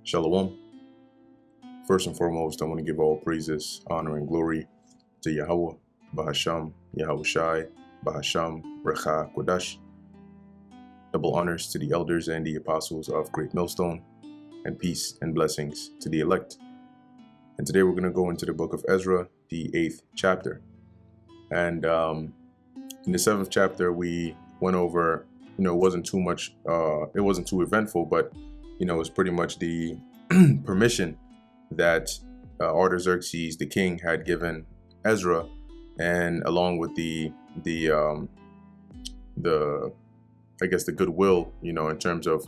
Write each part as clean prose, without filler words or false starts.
Shalom. First and foremost, I want to give all praises, honor, and glory to Yahweh, Bahasham, Yahushai, Bahasham, Recha, Kodash. Double honors to the elders and the apostles of Great Millstone, and peace and blessings to the elect. And today we're going to go into the book of Ezra, the 8th chapter. And in the 7th chapter, we went over, it wasn't too much, it wasn't too eventful, but it was pretty much the permission that Artaxerxes, the king, had given Ezra, and along with the goodwill, in terms of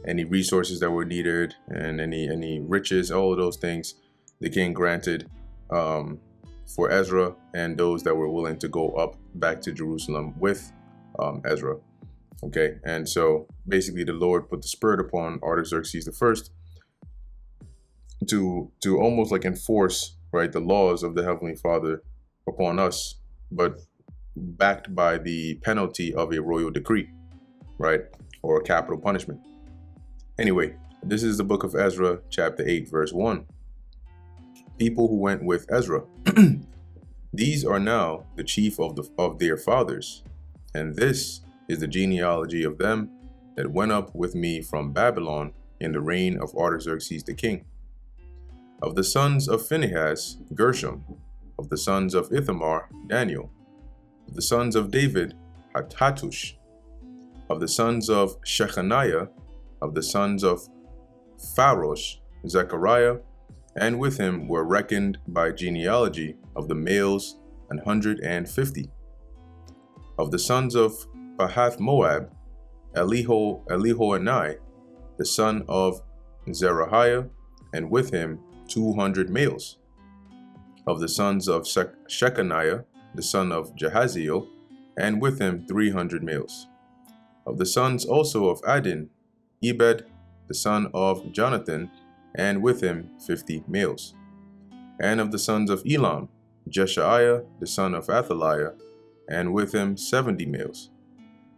any resources that were needed and any riches, all of those things, the king granted for Ezra and those that were willing to go up back to Jerusalem with Ezra. Okay, and so basically the Lord put the spirit upon Artaxerxes I to almost like enforce, right, the laws of the Heavenly Father upon us, but backed by the penalty of a royal decree, right, or a capital punishment. Anyway, this is the book of Ezra, chapter 8, verse 1. People who went with Ezra. These are now the chief of their fathers, and this is the genealogy of them that went up with me from Babylon in the reign of Artaxerxes the king. Of the sons of Phinehas, Gershom. Of the sons of Ithamar, Daniel. Of the sons of David, Hattush. Of the sons of Shechaniah, of the sons of Pharosh, Zechariah, and with him were reckoned by genealogy of the males 150. Of the sons of Pahath Moab, Elihoenai, the son of Zerahiah, and with him 200 males. Of the sons of Shechaniah, the son of Jahaziel, and with him 300 males. Of the sons also of Adin, Ebed, the son of Jonathan, and with him 50 males. And of the sons of Elam, Jeshaiah, the son of Athaliah, and with him 70 males.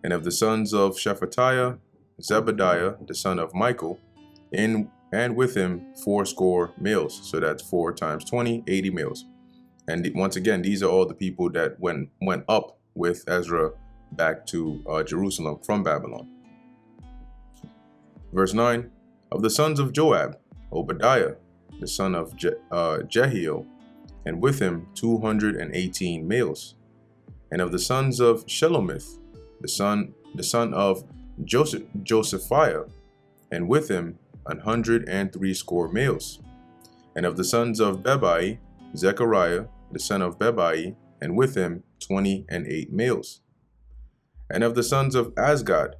And of the sons of Shephatiah, Zebediah, the son of Michael, and with him 80 males. So that's 4 times 20, 80 males. And once again, these are all the people that went up with Ezra back to Jerusalem from Babylon. Verse 9, of the sons of Joab, Obadiah, the son of Jehiel, and with him 218 males. And of the sons of Shelomith, the son of Josephiah, and with him 180 males. And of the sons of Bebai, Zechariah, the son of Bebai, and with him 28 males. And of the sons of Azgad,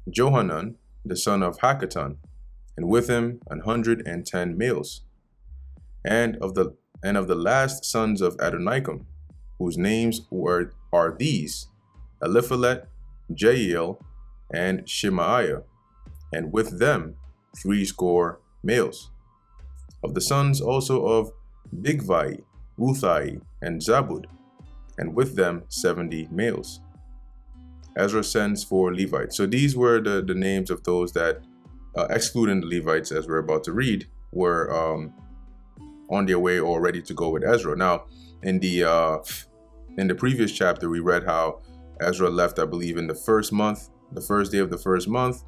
Johanan, the son of Hakatan, and with him 110 males. And of the last sons of Adonikam, whose names are these: Eliphalet, Jeiel, and Shemaiah, and with them 80 males. Of the sons also of Bigvai, Uthai, and Zabud, and with them 70 males. Ezra sends for Levites. So these were the names of those that, excluding the Levites, as we're about to read, were on their way or ready to go with Ezra. Now, in the previous chapter, we read how Ezra left, I believe, in the first day of the first month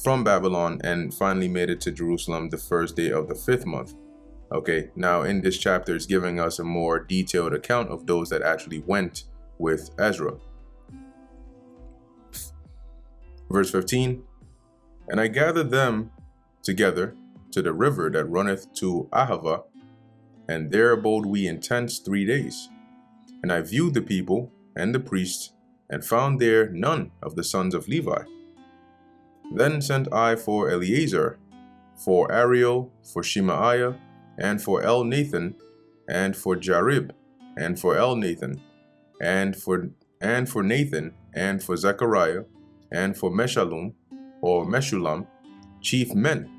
from Babylon, and finally made it to Jerusalem the first day of the 5th month. Okay, now in this chapter, it's giving us a more detailed account of those that actually went with Ezra. Verse 15, and I gathered them together to the river that runneth to Ahava, and there abode we in tents 3 days. And I viewed the people and the priests, and found there none of the sons of Levi. Then sent I for Eleazar, for Ariel, for Shemaiah, and for Elnathan, and for Jarib, and for Elnathan, and for Nathan, and for Zechariah, and for Meshulam, chief men.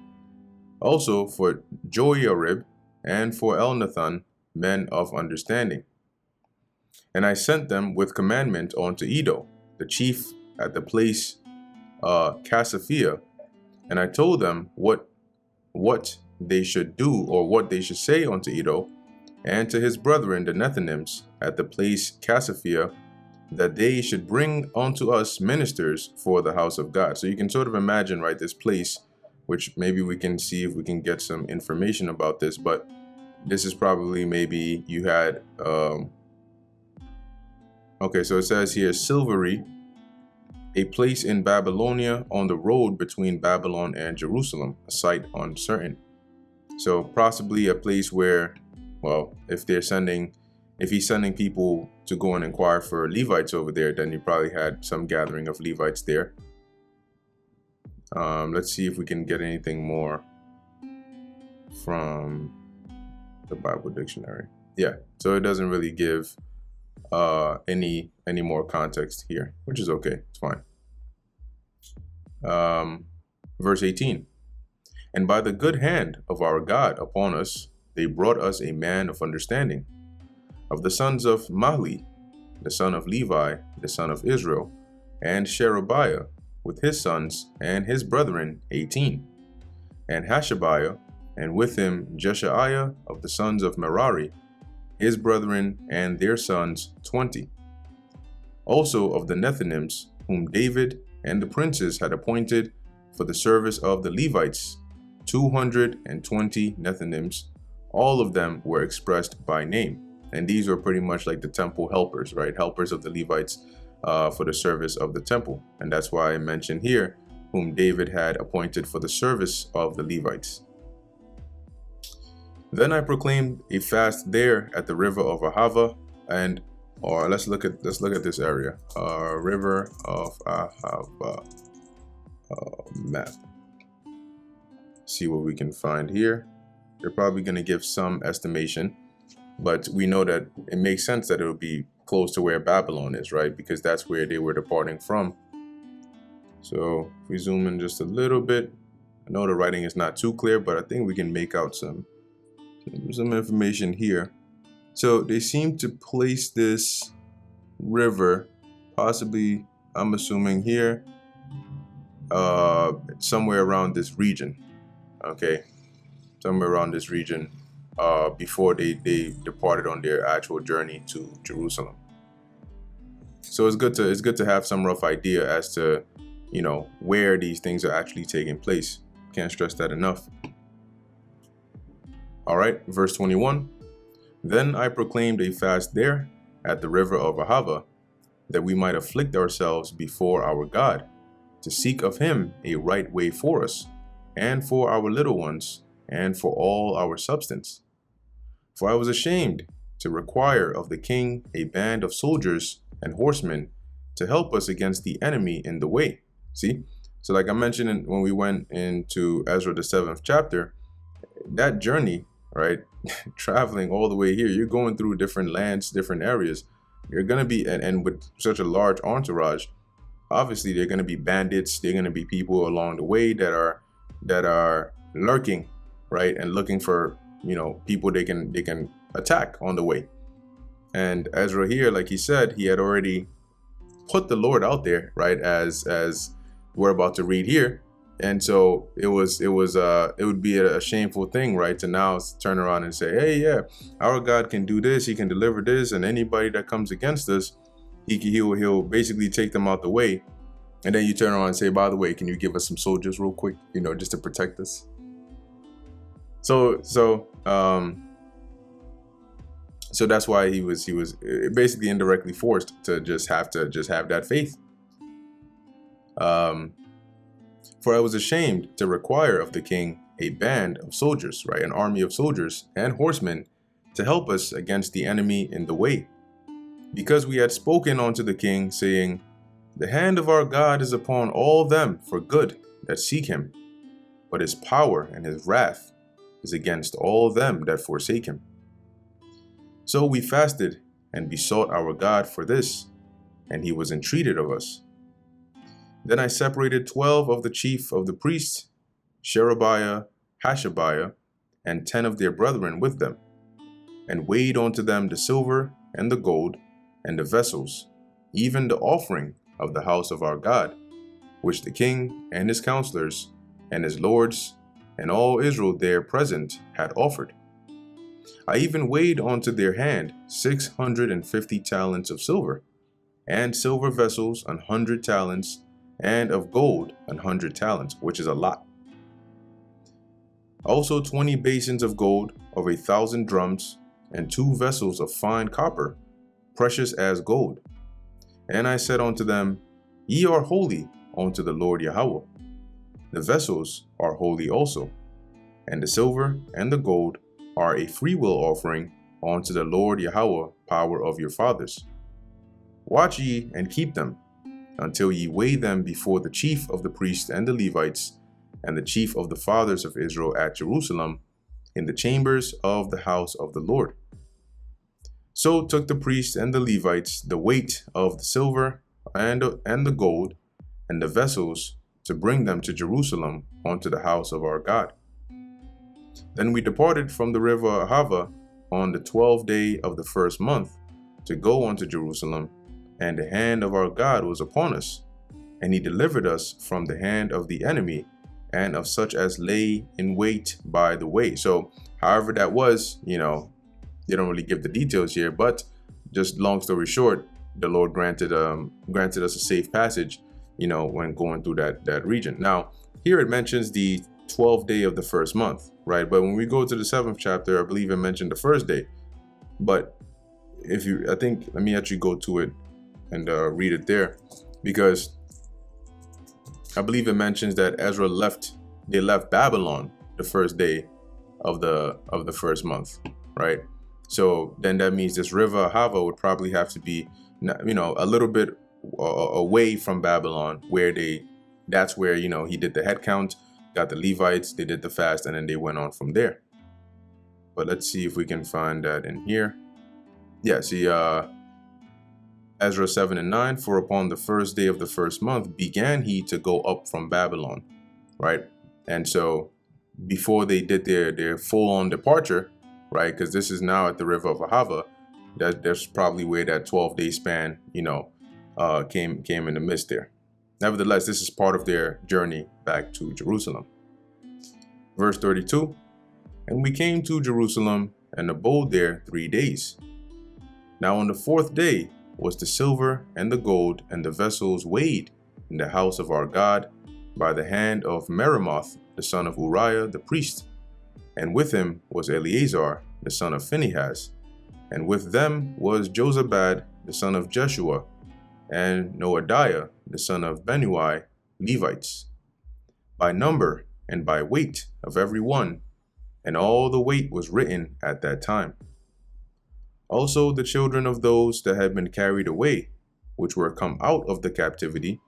Also for Joiarib, and for Elnathan, men of understanding. And I sent them with commandment unto Edo, the chief at the place Casaphia, and I told them what what they should do, or what they should say unto Iddo, and to his brethren the Nethinims at the place Cassiphia, that they should bring unto us ministers for the house of God. So you can sort of imagine, right, this place, which maybe we can see if we can get some information about this, but this is probably, maybe you had, okay, so it says here, Silvery, a place in Babylonia on the road between Babylon and Jerusalem, a site uncertain. So possibly a place where, well, if he's sending people to go and inquire for Levites over there, then you probably had some gathering of Levites there. Let's see if we can get anything more from the Bible dictionary. Yeah, so it doesn't really give any more context here, which is okay. It's fine. Verse 18. And by the good hand of our God upon us, they brought us a man of understanding, of the sons of Mahli, the son of Levi, the son of Israel, and Sherebiah, with his sons and his brethren 18, and Hashabiah, and with him Jeshaiah of the sons of Merari, his brethren and their sons 20. Also of the Nethinims, whom David and the princes had appointed for the service of the Levites, 220 Nethinims. All of them were expressed by name. And these were pretty much like the temple helpers, right? Helpers of the Levites for the service of the temple. And that's why I mentioned here, whom David had appointed for the service of the Levites. Then I proclaimed a fast there at the river of Ahava, and let's look at this area. River of Ahava map. See what we can find here. They're probably going to give some estimation, but we know that it makes sense that it would be close to where Babylon is, right? Because that's where they were departing from. So if we zoom in just a little bit, I know the writing is not too clear, but I think we can make out some information here. So they seem to place this river, possibly, I'm assuming here, somewhere around this region. Okay, somewhere around this region, before they departed on their actual journey to Jerusalem. So it's good to have some rough idea as to, you know, where these things are actually taking place. Can't stress that enough. All right, verse 21. Then I proclaimed a fast there at the river of Ahava, that we might afflict ourselves before our God, to seek of him a right way for us, and for our little ones, and for all our substance. For I was ashamed to require of the king a band of soldiers and horsemen to help us against the enemy in the way. See? So like I mentioned when we went into Ezra the 7th chapter, that journey, right, traveling all the way here, you're going through different lands, different areas. You're going to be, and with such a large entourage, obviously they're going to be bandits. They're going to be people along the way that are lurking, right, and looking for, you know, people they can attack on the way. And Ezra here, like he said, he had already put the Lord out there, right, as we're about to read here. And so it would be a shameful thing, right, to now turn around and say, hey, yeah, our God can do this, he can deliver this, and anybody that comes against us, he'll basically take them out the way. And then you turn around and say, by the way, can you give us some soldiers real quick, you know, just to protect us? So that's why he was basically indirectly forced to just have that faith. For I was ashamed to require of the king a band of soldiers, right, an army of soldiers and horsemen to help us against the enemy in the way, because we had spoken unto the king, saying, the hand of our God is upon all them for good that seek him, but his power and his wrath is against all them that forsake him. So we fasted and besought our God for this, and he was entreated of us. Then I separated 12 of the chief of the priests, Sherebiah, Hashabiah, and 10 of their brethren with them, and weighed unto them the silver and the gold and the vessels, even the offering of the house of our God, which the king and his counselors and his lords and all Israel there present had offered. I even weighed onto their hand 650 talents of silver, and silver vessels 100 talents, and of gold 100 talents, which is a lot. Also 20 basins of gold of 1,000 drums, and 2 vessels of fine copper, precious as gold. And I said unto them, Ye are holy unto the Lord Yahweh. The vessels are holy also, and the silver and the gold are a freewill offering unto the Lord Yahweh, power of your fathers. Watch ye and keep them, until ye weigh them before the chief of the priests and the Levites, and the chief of the fathers of Israel at Jerusalem, in the chambers of the house of the Lord. So took the priests and the Levites the weight of the silver and the gold, and the vessels, to bring them to Jerusalem unto the house of our God. Then we departed from the river Ahava on the 12th day of the first month, to go unto Jerusalem, and the hand of our God was upon us, and he delivered us from the hand of the enemy, and of such as lay in wait by the way. So however that was, they don't really give the details here, but just long story short, the Lord granted us a safe passage, when going through that region. Now, here it mentions the 12th day of the first month, right? But when we go to the 7th chapter, I believe it mentioned the first day. But let me actually go to it and read it there, because I believe it mentions that they left Babylon the first day of the first month, right? So then that means this river Ahava would probably have to be, a little bit away from Babylon, that's where, he did the head count, got the Levites, they did the fast, and then they went on from there. But let's see if we can find that in here. Yeah, see, Ezra 7 and 9, for upon the first day of the first month began he to go up from Babylon, right? And so before they did their full-on departure, right, because this is now at the river of Ahava, that's probably where that 12-day span, came in the midst there. Nevertheless, this is part of their journey back to Jerusalem. Verse 32, and we came to Jerusalem and abode there 3 days. Now on the 4th day was the silver and the gold and the vessels weighed in the house of our God by the hand of Meremoth, the son of Uriah the priest. And with him was Eleazar, the son of Phinehas. And with them was Jozabad, the son of Jeshua, and Noadiah, the son of Benui, Levites, by number and by weight of every one, and all the weight was written at that time. Also the children of those that had been carried away, which were come out of the captivity,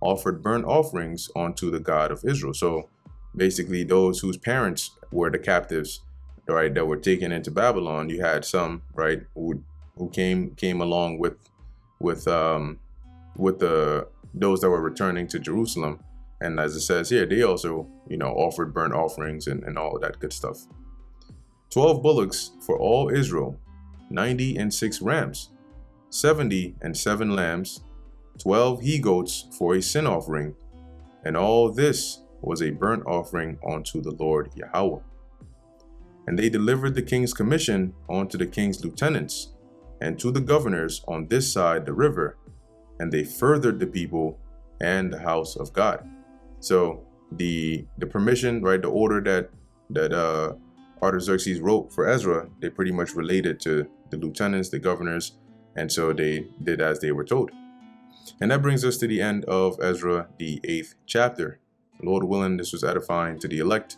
offered burnt offerings unto the God of Israel. So basically those whose parents were the captives, right, that were taken into Babylon, you had some, right, who came along with those that were returning to Jerusalem. And as it says here, they also, offered burnt offerings and all of that good stuff. 12 bullocks for all Israel, 96 rams, 77 lambs, 12 he-goats for a sin offering, and all this was a burnt offering unto the Lord Yahweh. And they delivered the king's commission unto the king's lieutenants, and to the governors on this side the river, and they furthered the people and the house of God. So the permission, right, the order that Artaxerxes wrote for Ezra, they pretty much related to the lieutenants, the governors, and so they did as they were told. And that brings us to the end of Ezra, the 8th chapter. Lord willing, this was edifying to the elect.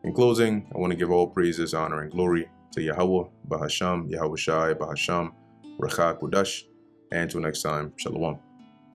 In closing, I want to give all praises, honor, and glory to Yahweh, Bahasham, Yahweh Shai, Bahasham, Rachak Kudash, and until next time, Shalom.